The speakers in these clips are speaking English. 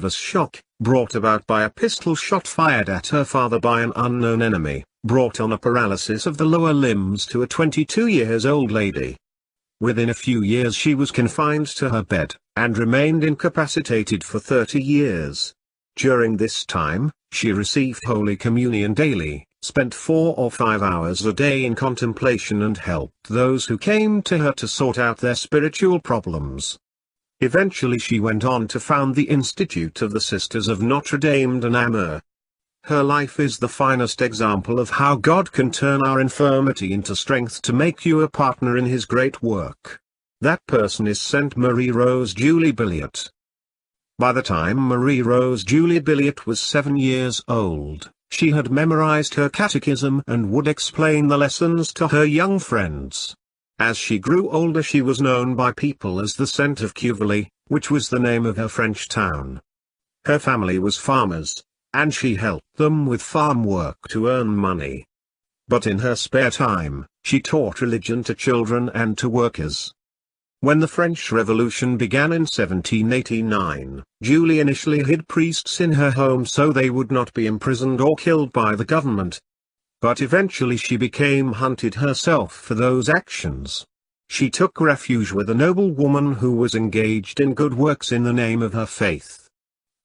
nervous shock, brought about by a pistol shot fired at her father by an unknown enemy, brought on a paralysis of the lower limbs to a 22-year-old lady. Within a few years she was confined to her bed, and remained incapacitated for 30 years. During this time, she received Holy Communion daily, spent 4 or 5 hours a day in contemplation and helped those who came to her to sort out their spiritual problems. Eventually she went on to found the Institute of the Sisters of Notre Dame de Namur. Her life is the finest example of how God can turn our infirmity into strength to make you a partner in His great work. That person is Saint Marie Rose Julie Billiart. By the time Marie Rose Julie Billiart was 7 years old, she had memorized her catechism and would explain the lessons to her young friends. As she grew older she was known by people as the Saint of Quevilly, which was the name of her French town. Her family was farmers, and she helped them with farm work to earn money. But in her spare time, she taught religion to children and to workers. When the French Revolution began in 1789, Julie initially hid priests in her home so they would not be imprisoned or killed by the government. But eventually she became hunted herself for those actions. She took refuge with a noble woman who was engaged in good works in the name of her faith.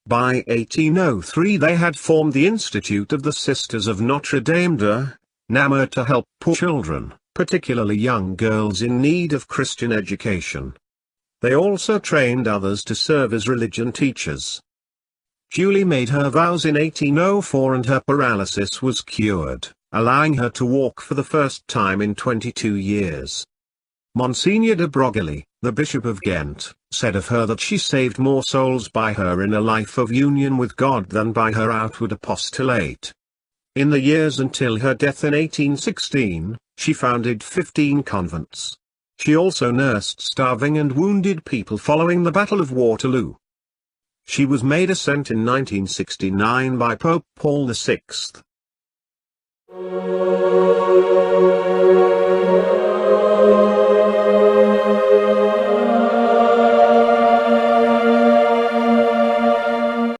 By 1803 they had formed the Institute of the Sisters of Notre Dame de Namur to help poor children, particularly young girls in need of Christian education. They also trained others to serve as religion teachers. Julie made her vows in 1804 and her paralysis was cured, allowing her to walk for the first time in 22 years. Monsignor de Broglie, the Bishop of Ghent, said of her that she saved more souls by her inner life of union with God than by her outward apostolate. In the years until her death in 1816, she founded 15 convents. She also nursed starving and wounded people following the Battle of Waterloo. She was made a saint in 1969 by Pope Paul VI.